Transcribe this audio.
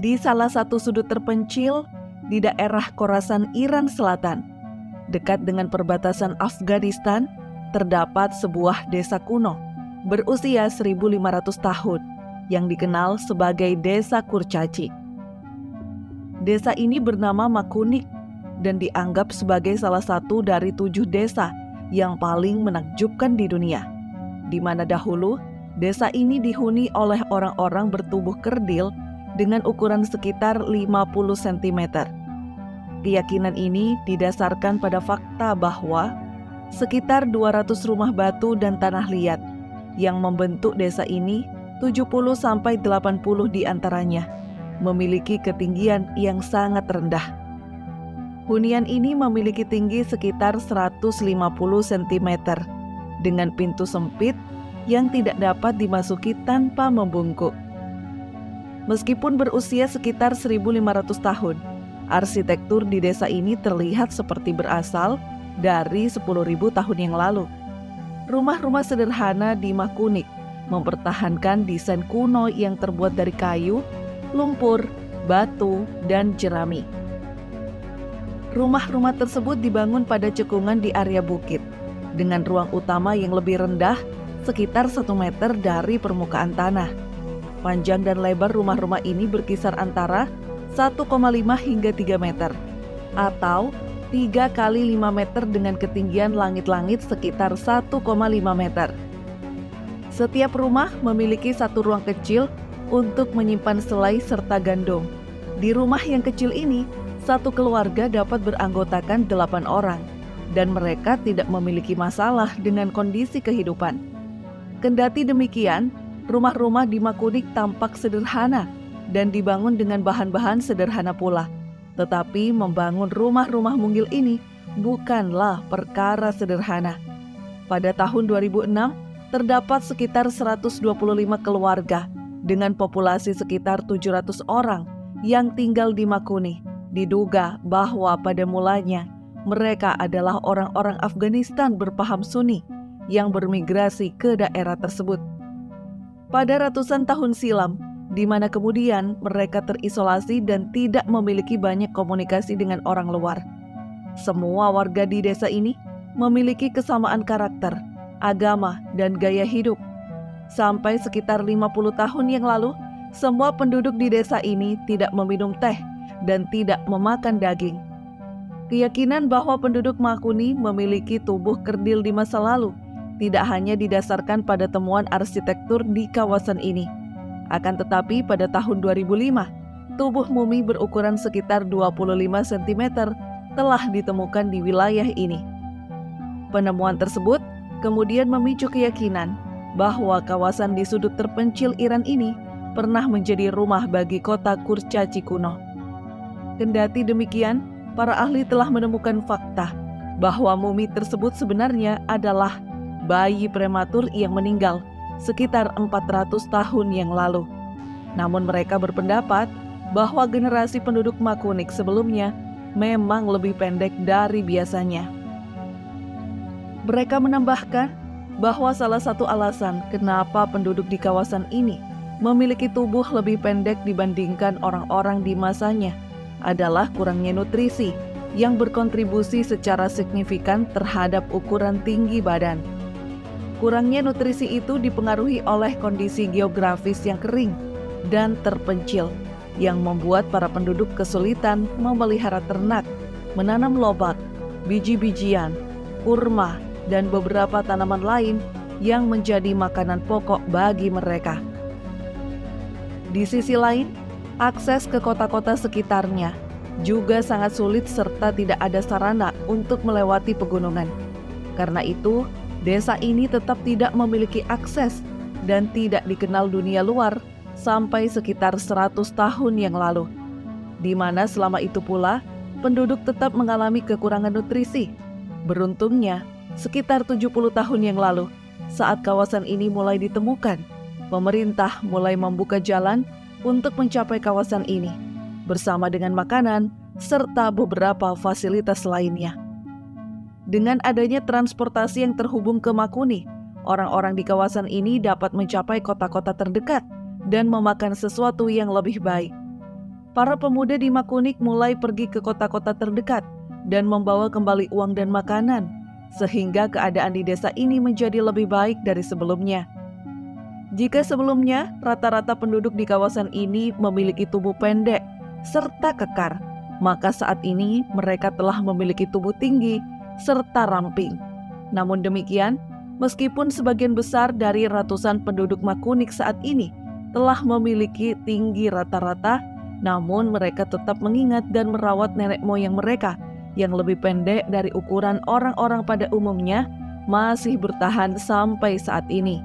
Di salah satu sudut terpencil di daerah Khorasan, Iran Selatan, dekat dengan perbatasan Afghanistan, terdapat sebuah desa kuno berusia 1.500 tahun yang dikenal sebagai Desa Kurcaci. Desa ini bernama Makunik dan dianggap sebagai salah satu dari 7 desa yang paling menakjubkan di dunia, di mana dahulu desa ini dihuni oleh orang-orang bertubuh kerdil dengan ukuran sekitar 50 cm. Keyakinan ini didasarkan pada fakta bahwa sekitar 200 rumah batu dan tanah liat yang membentuk desa ini, 70-80 diantaranya memiliki ketinggian yang sangat rendah. Hunian ini memiliki tinggi sekitar 150 cm dengan pintu sempit yang tidak dapat dimasuki tanpa membungkuk. Meskipun berusia sekitar 1.500 tahun, arsitektur di desa ini terlihat seperti berasal dari 10.000 tahun yang lalu. Rumah-rumah sederhana di Makunik mempertahankan desain kuno yang terbuat dari kayu, lumpur, batu, dan jerami. Rumah-rumah tersebut dibangun pada cekungan di area bukit, dengan ruang utama yang lebih rendah sekitar 1 meter dari permukaan tanah. Panjang dan lebar rumah-rumah ini berkisar antara 1,5 hingga 3 meter, atau 3 kali 5 meter dengan ketinggian langit-langit sekitar 1,5 meter. Setiap rumah memiliki satu ruang kecil untuk menyimpan selai serta gandum. Di rumah yang kecil ini, satu keluarga dapat beranggotakan 8 orang, dan mereka tidak memiliki masalah dengan kondisi kehidupan. Kendati demikian, rumah-rumah di Makunik tampak sederhana dan dibangun dengan bahan-bahan sederhana pula. Tetapi membangun rumah-rumah mungil ini bukanlah perkara sederhana. Pada tahun 2006, terdapat sekitar 125 keluarga dengan populasi sekitar 700 orang yang tinggal di Makunik. Diduga bahwa pada mulanya mereka adalah orang-orang Afghanistan berpaham Sunni yang bermigrasi ke daerah tersebut. Pada ratusan tahun silam, di mana kemudian mereka terisolasi dan tidak memiliki banyak komunikasi dengan orang luar. Semua warga di desa ini memiliki kesamaan karakter, agama, dan gaya hidup. Sampai sekitar 50 tahun yang lalu, semua penduduk di desa ini tidak meminum teh dan tidak memakan daging. Keyakinan bahwa penduduk Makuni memiliki tubuh kerdil di masa lalu tidak hanya didasarkan pada temuan arsitektur di kawasan ini. Akan tetapi pada tahun 2005, tubuh mumi berukuran sekitar 25 cm telah ditemukan di wilayah ini. Penemuan tersebut kemudian memicu keyakinan bahwa kawasan di sudut terpencil Iran ini pernah menjadi rumah bagi kota Kurcaci kuno. Kendati demikian, para ahli telah menemukan fakta bahwa mumi tersebut sebenarnya adalah bayi prematur yang meninggal sekitar 400 tahun yang lalu. Namun mereka berpendapat bahwa generasi penduduk Makunik sebelumnya memang lebih pendek dari biasanya. Mereka menambahkan bahwa salah satu alasan kenapa penduduk di kawasan ini memiliki tubuh lebih pendek dibandingkan orang-orang di masanya adalah kurangnya nutrisi yang berkontribusi secara signifikan terhadap ukuran tinggi badan. Kurangnya nutrisi itu dipengaruhi oleh kondisi geografis yang kering dan terpencil yang membuat para penduduk kesulitan memelihara ternak, menanam lobak, biji-bijian, kurma, dan beberapa tanaman lain yang menjadi makanan pokok bagi mereka. Di sisi lain, akses ke kota-kota sekitarnya juga sangat sulit serta tidak ada sarana untuk melewati pegunungan. Karena itu, desa ini tetap tidak memiliki akses dan tidak dikenal dunia luar sampai sekitar 100 tahun yang lalu, di mana selama itu pula penduduk tetap mengalami kekurangan nutrisi. Beruntungnya, sekitar 70 tahun yang lalu, saat kawasan ini mulai ditemukan, pemerintah mulai membuka jalan untuk mencapai kawasan ini, bersama dengan makanan serta beberapa fasilitas lainnya. Dengan adanya transportasi yang terhubung ke Makuni, orang-orang di kawasan ini dapat mencapai kota-kota terdekat dan memakan sesuatu yang lebih baik. Para pemuda di Makunik mulai pergi ke kota-kota terdekat dan membawa kembali uang dan makanan, sehingga keadaan di desa ini menjadi lebih baik dari sebelumnya. Jika sebelumnya rata-rata penduduk di kawasan ini memiliki tubuh pendek serta kekar, maka saat ini mereka telah memiliki tubuh tinggi serta ramping. Namun demikian, meskipun sebagian besar dari ratusan penduduk Makunik saat ini telah memiliki tinggi rata-rata, namun mereka tetap mengingat dan merawat nenek moyang mereka yang lebih pendek dari ukuran orang-orang pada umumnya masih bertahan sampai saat ini.